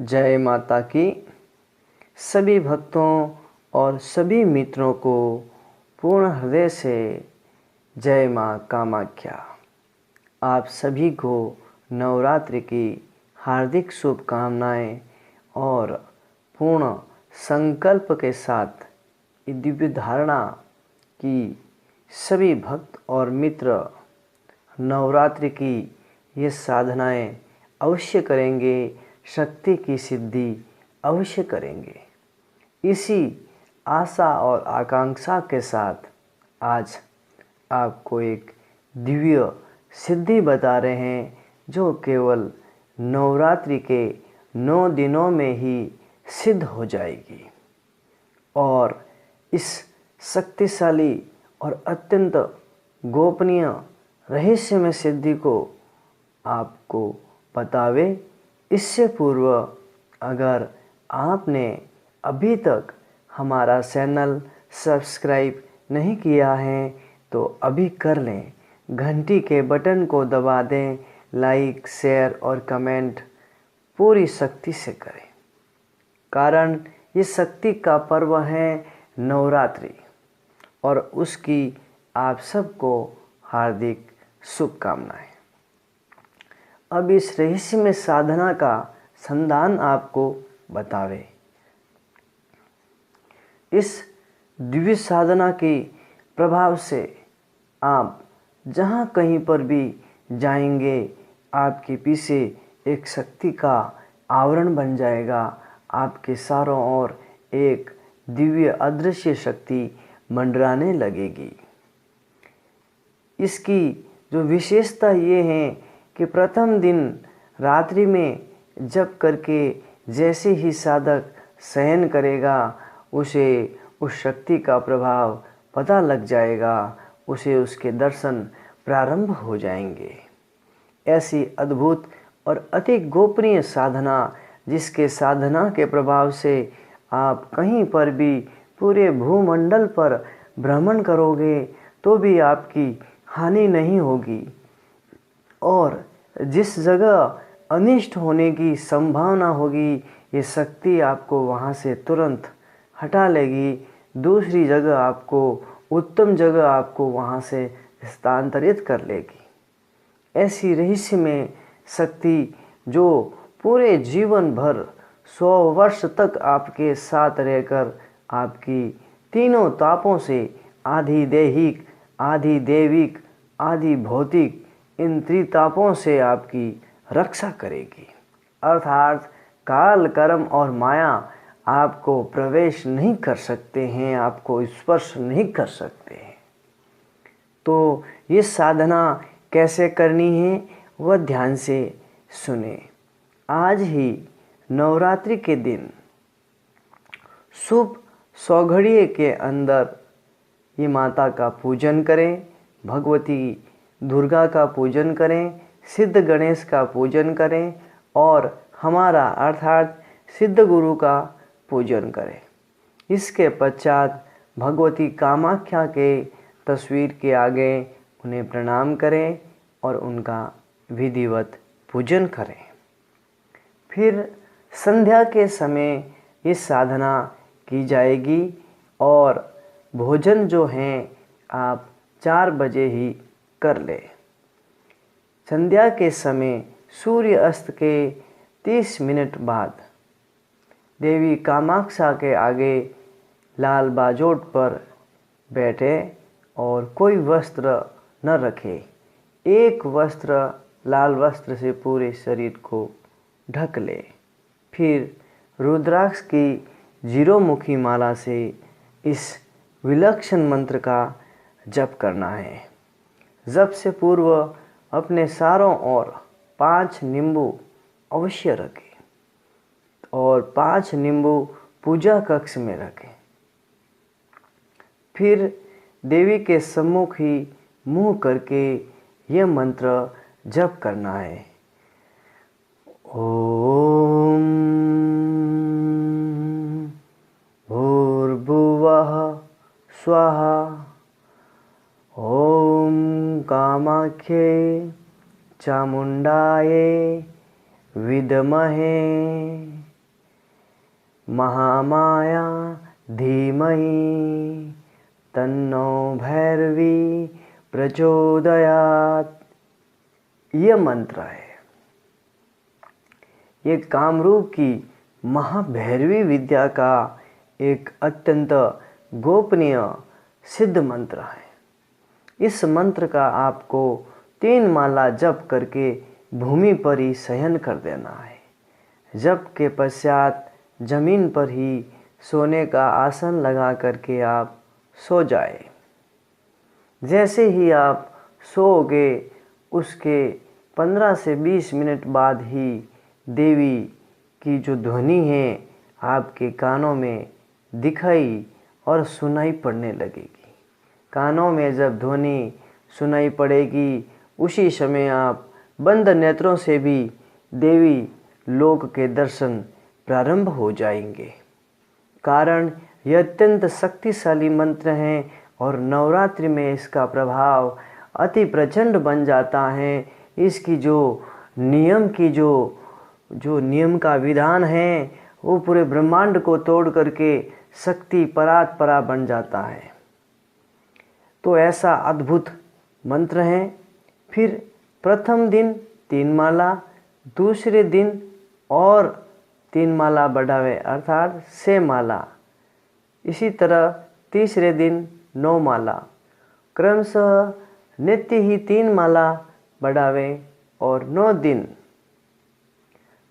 जय माता की। सभी भक्तों और सभी मित्रों को पूर्ण हृदय से जय माँ कामाख्या। आप सभी को नवरात्रि की हार्दिक शुभकामनाएं और पूर्ण संकल्प के साथ दिव्य धारणा की सभी भक्त और मित्र नवरात्रि की ये साधनाएं अवश्य करेंगे, शक्ति की सिद्धि अवश्य करेंगे। इसी आशा और आकांक्षा के साथ आज आपको एक दिव्य सिद्धि बता रहे हैं जो केवल नवरात्रि के 9 दिनों में ही सिद्ध हो जाएगी। और इस शक्तिशाली और अत्यंत गोपनीय रहस्यमय सिद्धि को आपको बतावे इससे पूर्व अगर आपने अभी तक हमारा चैनल सब्सक्राइब नहीं किया है तो अभी कर लें, घंटी के बटन को दबा दें, लाइक शेयर और कमेंट पूरी शक्ति से करें, कारण ये शक्ति का पर्व है नवरात्रि और उसकी आप सबको हार्दिक शुभकामनाएं। अब इस रहस्यमय साधना का संधान आपको बतावे। इस दिव्य साधना के प्रभाव से आप जहाँ कहीं पर भी जाएंगे आपके पीछे एक शक्ति का आवरण बन जाएगा। आपके चारों ओर एक दिव्य अदृश्य शक्ति मंडराने लगेगी। इसकी जो विशेषता ये है कि प्रथम दिन रात्रि में जप करके जैसे ही साधक शयन करेगा उसे उस शक्ति का प्रभाव पता लग जाएगा, उसे उसके दर्शन प्रारंभ हो जाएंगे। ऐसी अद्भुत और अति गोपनीय साधना जिसके साधना के प्रभाव से आप कहीं पर भी पूरे भूमंडल पर भ्रमण करोगे तो भी आपकी हानि नहीं होगी और जिस जगह अनिष्ट होने की संभावना होगी ये शक्ति आपको वहाँ से तुरंत हटा लेगी। दूसरी जगह आपको, उत्तम जगह आपको वहाँ से स्थानांतरित कर लेगी। ऐसी रहस्यमय शक्ति जो पूरे जीवन भर 100 वर्ष तक आपके साथ रहकर आपकी तीनों तापों से आधि दैहिक, आधि दैविक, आधि भौतिक इन त्रितापों से आपकी रक्षा करेगी। अर्थात काल, कर्म और माया आपको प्रवेश नहीं कर सकते हैं, आपको स्पर्श नहीं कर सकते हैं। तो ये साधना कैसे करनी है वह ध्यान से सुने। आज ही नवरात्रि के दिन शुभ सौघड़िए के अंदर ये माता का पूजन करें, भगवती दुर्गा का पूजन करें, सिद्ध गणेश का पूजन करें और हमारा अर्थात सिद्ध गुरु का पूजन करें। इसके पश्चात भगवती कामाख्या के तस्वीर के आगे उन्हें प्रणाम करें और उनका विधिवत पूजन करें। फिर संध्या के समय ये साधना की जाएगी और भोजन जो हैं आप 4 बजे ही कर ले। संध्या के समय सूर्य अस्त के 30 मिनट बाद देवी कामाख्या के आगे लाल बाजोट पर बैठे और कोई वस्त्र न रखे। एक वस्त्र लाल वस्त्र से पूरे शरीर को ढक ले। फिर रुद्राक्ष की 0 मुखी माला से इस विलक्षण मंत्र का जप करना है। जप से पूर्व अपने चारों ओर 5 नींबू अवश्य रखें और 5 नींबू पूजा कक्ष में रखें। फिर देवी के सम्मुख ही मुंह करके यह मंत्र जप करना है। ओम भूर्भुवः स्वाहा ओम कामाख्ये चामुंडाये विद्महे महामाया धीमहि तन्नो भैरवी प्रचोदयात्। यह मंत्र है। ये कामरूप की महाभैरवी विद्या का एक अत्यंत गोपनीय सिद्ध मंत्र है। इस मंत्र का आपको 3 माला जप करके भूमि पर ही शयन कर देना है। जप के पश्चात जमीन पर ही सोने का आसन लगा करके आप सो जाए। जैसे ही आप सोओगे उसके 15 से 20 मिनट बाद ही देवी की जो ध्वनि है आपके कानों में दिखाई और सुनाई पड़ने लगेगी। कानों में जब ध्वनि सुनाई पड़ेगी उसी समय आप बंद नेत्रों से भी देवी लोक के दर्शन प्रारंभ हो जाएंगे। कारण यह अत्यंत शक्तिशाली मंत्र है और नवरात्रि में इसका प्रभाव अति प्रचंड बन जाता है। इसकी जो नियम का विधान है वो पूरे ब्रह्मांड को तोड़ करके शक्ति परात्परा बन जाता है। तो ऐसा अद्भुत मंत्र है। फिर प्रथम दिन 3 माला, दूसरे दिन और 3 माला बढ़ावे अर्थात 6 माला, इसी तरह तीसरे दिन 9 माला, क्रमशः नित्य ही 3 माला बढ़ावे और 9 दिन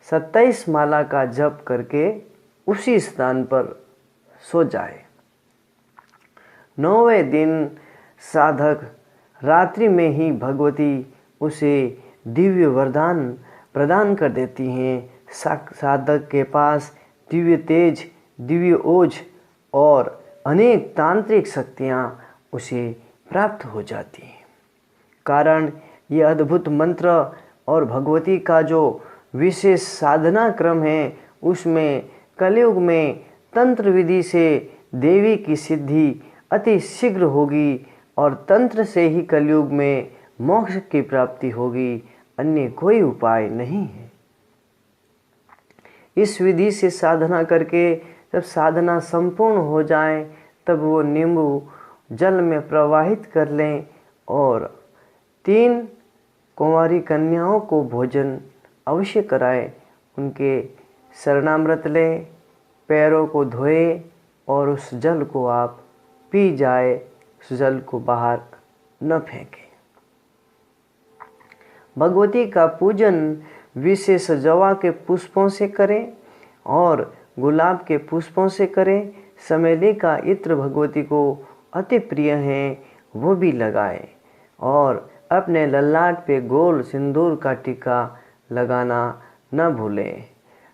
27 माला का जप करके उसी स्थान पर सो जाए। 9वें दिन साधक रात्रि में ही भगवती उसे दिव्य वरदान प्रदान कर देती हैं। साधक के पास दिव्य तेज, दिव्य ओज और अनेक तांत्रिक शक्तियाँ उसे प्राप्त हो जाती हैं। कारण ये अद्भुत मंत्र और भगवती का जो विशेष साधना क्रम है उसमें कलयुग में तंत्र विधि से देवी की सिद्धि अति शीघ्र होगी और तंत्र से ही कलयुग में मोक्ष की प्राप्ति होगी, अन्य कोई उपाय नहीं है। इस विधि से साधना करके जब साधना संपूर्ण हो जाए तब वो नींबू जल में प्रवाहित कर लें और 3 कुंवारी कन्याओं को भोजन अवश्य कराएं। उनके शरणामृत लें, पैरों को धोए और उस जल को आप पी जाए। उस जल को बाहर न फेंकें। भगवती का पूजन विशेष जवा के पुष्पों से करें और गुलाब के पुष्पों से करें। चमेली का इत्र भगवती को अति प्रिय है, वो भी लगाएं और अपने ललाट पे गोल सिंदूर का टीका लगाना न भूलें।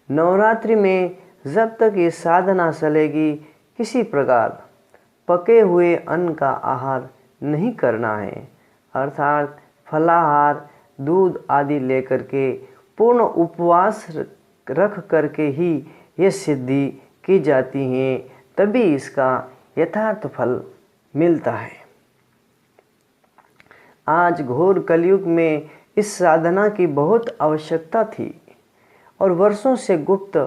नवरात्रि में जब तक ये साधना चलेगी किसी प्रकार पके हुए अन्न का आहार नहीं करना है, अर्थात फलाहार, दूध आदि लेकर के पूर्ण उपवास रख करके ही ये सिद्धि की जाती है, तभी इसका यथार्थ फल मिलता है। आज घोर कलयुग में इस साधना की बहुत आवश्यकता थी और वर्षों से गुप्त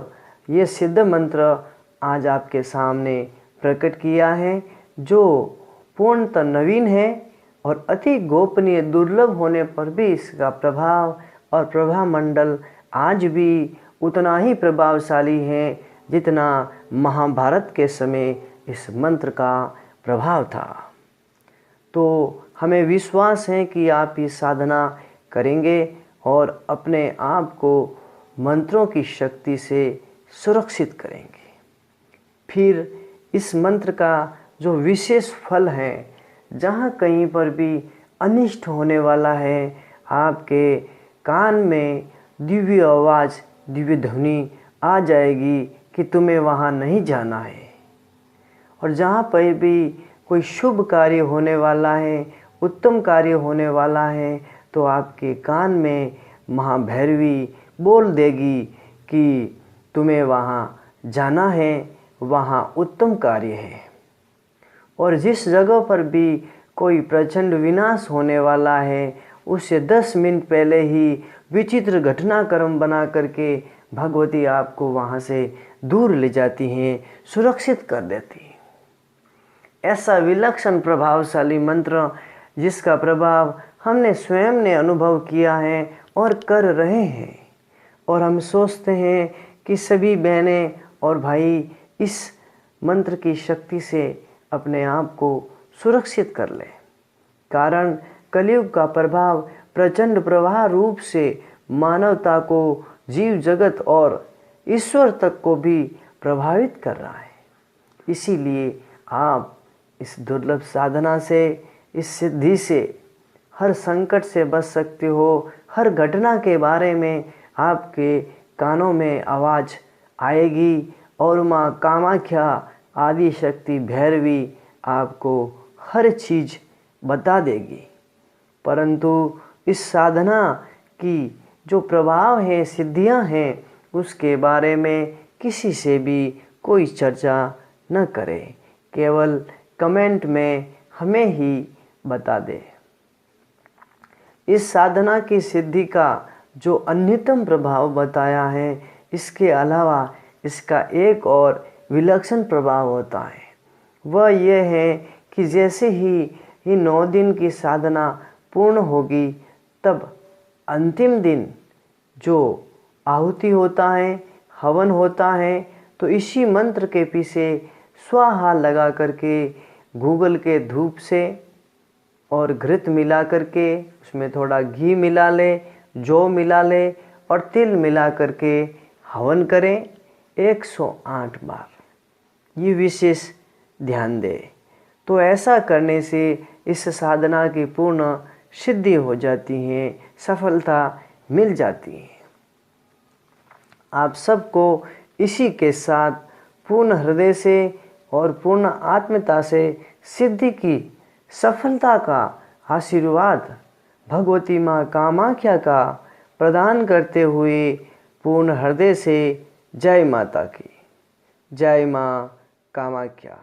ये सिद्ध मंत्र आज आपके सामने प्रकट किया है, जो पूर्णतः नवीन है और अति गोपनीय दुर्लभ होने पर भी इसका प्रभाव और प्रभा मंडल आज भी उतना ही प्रभावशाली है जितना महाभारत के समय इस मंत्र का प्रभाव था। तो हमें विश्वास है कि आप ये साधना करेंगे और अपने आप को मंत्रों की शक्ति से सुरक्षित करेंगे। फिर इस मंत्र का जो विशेष फल है, जहाँ कहीं पर भी अनिष्ट होने वाला है, आपके कान में दिव्य आवाज़, दिव्य ध्वनि आ जाएगी कि तुम्हें वहाँ नहीं जाना है। और जहाँ पर भी कोई शुभ कार्य होने वाला है, उत्तम कार्य होने वाला है, तो आपके कान में महाभैरवी बोल देगी कि तुम्हें वहाँ जाना है, वहाँ उत्तम कार्य है। और जिस जगह पर भी कोई प्रचंड विनाश होने वाला है, उससे 10 मिनट पहले ही विचित्र घटनाक्रम बना करके भगवती आपको वहाँ से दूर ले जाती हैं, सुरक्षित कर देती हैं। ऐसा विलक्षण प्रभावशाली मंत्र जिसका प्रभाव हमने स्वयं ने अनुभव किया है और कर रहे हैं, और हम सोचते हैं कि सभी बहनें और भाई इस मंत्र की शक्ति से अपने आप को सुरक्षित कर लें। कारण कलयुग का प्रभाव प्रचंड प्रवाह रूप से मानवता को, जीव जगत और ईश्वर तक को भी प्रभावित कर रहा है। इसीलिए आप इस दुर्लभ साधना से, इस सिद्धि से हर संकट से बच सकते हो। हर घटना के बारे में आपके कानों में आवाज़ आएगी और माँ कामाख्या आदि शक्ति भैरवी आपको हर चीज़ बता देगी। परंतु इस साधना की जो प्रभाव है, सिद्धियां हैं, उसके बारे में किसी से भी कोई चर्चा न करें, केवल कमेंट में हमें ही बता दें। इस साधना की सिद्धि का जो अन्यतम प्रभाव बताया है, इसके अलावा इसका एक और विलक्षण प्रभाव होता है। वह यह है कि जैसे ही ये 9 दिन की साधना पूर्ण होगी, तब अंतिम दिन जो आहुति होता है, हवन होता है, तो इसी मंत्र के पीछे स्वाहा लगा करके गूगल के धूप से और घृत मिला करके उसमें थोड़ा घी मिला ले, जौ मिला ले और तिल मिला करके हवन करें 108 बार। ये विशेष ध्यान दें। तो ऐसा करने से इस साधना की पूर्ण सिद्धि हो जाती है, सफलता मिल जाती है। आप सबको इसी के साथ पूर्ण हृदय से और पूर्ण आत्मीयता से सिद्धि की सफलता का आशीर्वाद भगवती माँ कामाख्या का प्रदान करते हुए पूर्ण हृदय से जय माता की। जय माँ कामाख्या।